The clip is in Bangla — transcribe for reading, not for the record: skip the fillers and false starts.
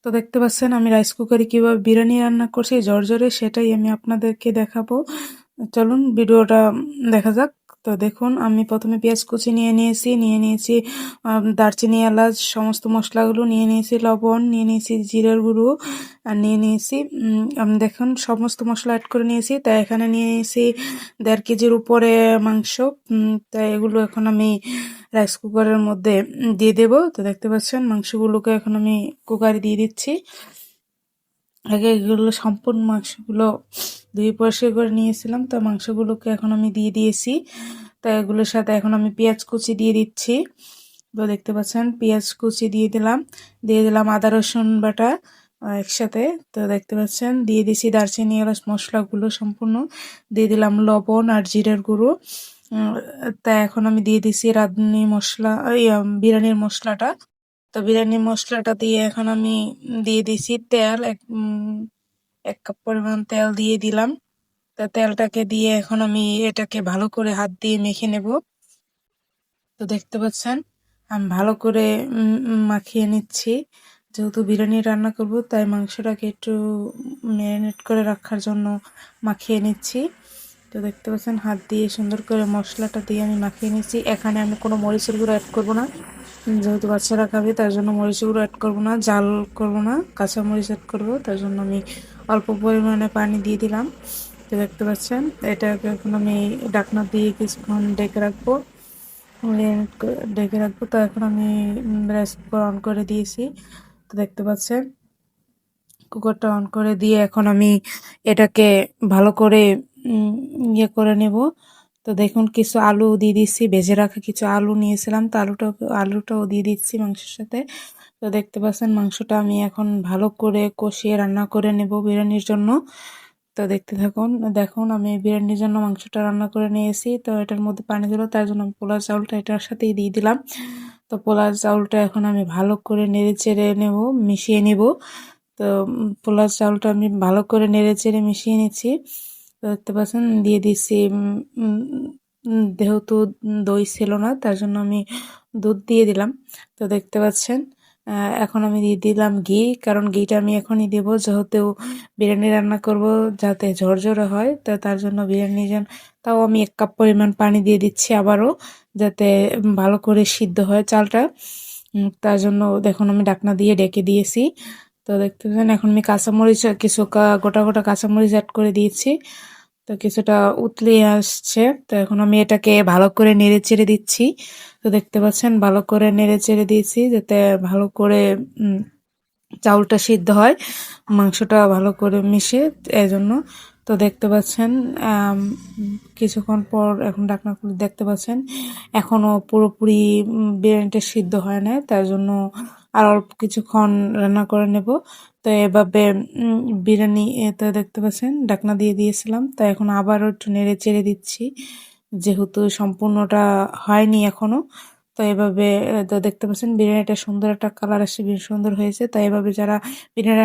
তো দেখতে পাচ্ছেন আমি রাইস কুকারে কিভাবে বিরিয়ানি রান্না করছি ঝরঝরে, সেটাই আমি আপনাদেরকে দেখাবো। চলুন ভিডিওটা দেখা যাক। তো দেখুন আমি প্রথমে পেঁয়াজ কুচি নিয়ে নিয়েছি দারচিনি এলাচ সমস্ত মশলাগুলো নিয়ে নিয়েছি, লবণ নিয়ে নিয়েছি, জিরার গুঁড়ো আর নিয়ে নিয়েছি আমি দেখুন সমস্ত মশলা অ্যাড করে নিয়েছি। তাই এখানে নিয়ে নিয়েছি 1.5 কেজির উপরে মাংস। তাই এগুলো এখন আমি রাইস কুকারের মধ্যে দিয়ে দেব। তো দেখতে পাচ্ছেন মাংসগুলোকে এখন আমি কুকারে দিয়ে দিচ্ছি। আগে এগুলো সম্পূর্ণ মাংসগুলো ধুয়ে পরিষ্কার করে নিয়েছিলাম, তো মাংসগুলোকে এখন আমি দিয়ে দিয়েছি। তো এগুলোর সাথে এখন আমি পেঁয়াজ কুচি দিয়ে দিচ্ছি। তো দেখতে পাচ্ছেন পেঁয়াজ কুচি দিয়ে দিলাম আদা রসুন বাটা একসাথে। তো দেখতে পাচ্ছেন দিয়ে দিছি দারচিনি এলাচ মশলাগুলো সম্পূর্ণ, দিয়ে দিলাম লবণ আর জিরার গুঁড়ো। তা এখন আমি দিয়ে দিছি রাঁধুনি মশলা, বিরিয়ানির মশলাটা। তো বিরিয়ানি মশলাটা দিয়ে এখন আমি দিয়ে দিছি তেল, 1 কাপ পরিমাণ তেল দিয়ে দিলাম। তা তেলটাকে দিয়ে এখন আমি এটাকে ভালো করে হাত দিয়ে মেখে নেব। তো দেখতে পাচ্ছেন আমি ভালো করে মাখিয়ে নিচ্ছি। যেহেতু বিরিয়ানি রান্না করব তাই মাংসটাকে একটু ম্যারিনেট করে রাখার জন্য মাখিয়ে নিচ্ছি। তো দেখতে পাচ্ছেন হাত দিয়ে সুন্দর করে মশলাটা দিয়ে আমি মাখিয়ে নিচ্ছি। এখানে আমি কোনো মরিচের গুঁড়ো অ্যাড করব না, যেহেতু বাচ্চারা খাবে তার জন্য মরিচের গুঁড়ো অ্যাড করব না, জাল করব না, কাঁচা মরিচ অ্যাড করবো। তার জন্য আমি অল্প পরিমাণে পানি দিয়ে দিলাম। তো দেখতে পাচ্ছেন এটাকে এখন আমি ঢাকনা দিয়ে কিছুক্ষণ ঢেকে রাখবো। তো এখন আমি রাইস কুকার অন করে দিয়েছি। তো দেখতে পাচ্ছেন কুকারটা অন করে দিয়ে এখন আমি এটাকে ভালো করে ইয়ে করে নেব। তো দেখুন কিছু আলু দিয়ে দিচ্ছি, ভেজে রাখা কিছু আলু নিয়েছিলাম, তো আলুটাও দিয়ে দিচ্ছি মাংসের সাথে। তো দেখতে পাচ্ছেন মাংসটা আমি এখন ভালো করে কষিয়ে রান্না করে নেব বিরিয়ানির জন্য। তো দেখতে থাকুন। দেখুন আমি বিরিয়ানির জন্য মাংসটা রান্না করে নিয়েছি। তো এটার মধ্যে পানি দিল, তার জন্য আমি পোলাও চাউলটা এটার সাথেই দিয়ে দিলাম। তো পোলাও চাউলটা এখন আমি ভালো করে নেড়ে চেড়ে নেব, মিশিয়ে নেব। তো পোলাও চাউলটা আমি ভালো করে নেড়ে চেড়ে মিশিয়ে নিচ্ছি। তো দেখতে পাচ্ছেন দিয়ে দিচ্ছি যেহেতু দই ছিল না তার জন্য আমি দুধ দিয়ে দিলাম। তো দেখতে পাচ্ছেন এখন আমি দিয়ে দিলাম ঘি, কারণ ঘিটা আমি এখনই দেবো যেহেতু বিরিয়ানি রান্না করব যাতে ঝরঝরে হয়। তো তার জন্য তাও আমি 1 কাপ পরিমাণ পানি দিয়ে দিচ্ছি আবারও, যাতে ভালো করে সিদ্ধ হয় চালটা। তার জন্য দেখুন আমি ঢাকনা দিয়ে ঢেকে দিয়েছি। তো দেখতে পাচ্ছেন এখন আমি কাঁচামরিচ কিছু গোটা গোটা কাঁচামরিচ অ্যাড করে দিয়েছি। তো কিছুটা উতলে আসছে। তো এখন আমি এটাকে ভালো করে নেড়ে চেড়ে দিচ্ছি। তো দেখতে পাচ্ছেন ভালো করে নেড়ে চেড়ে দিয়েছি যাতে ভালো করে চাউলটা সিদ্ধ হয়, মাংসটা ভালো করে মিশে এজন্য। তো দেখতে পাচ্ছেন কিছুক্ষণ পর এখন ঢাকনা খুলে দেখতে পাচ্ছেন এখনও পুরোপুরি বিরিয়ানিটা সিদ্ধ হয় না, তার জন্য আর অল্প কিছুক্ষণ রান্না করে নেব। তো এভাবে বিরিয়ানি তো দেখতে পাচ্ছেন ঢাকনা দিয়ে দিয়েছিলাম, তো এখন আবারও একটু নেড়ে চেড়ে দিচ্ছি যেহেতু সম্পূর্ণটা হয়নি এখনো। তো এভাবে তো দেখতে পাচ্ছেন বিরিয়ানিটা সুন্দর একটা কালার আসছে, বেশ সুন্দর হয়েছে। তো এভাবে যারা বিরিয়ানি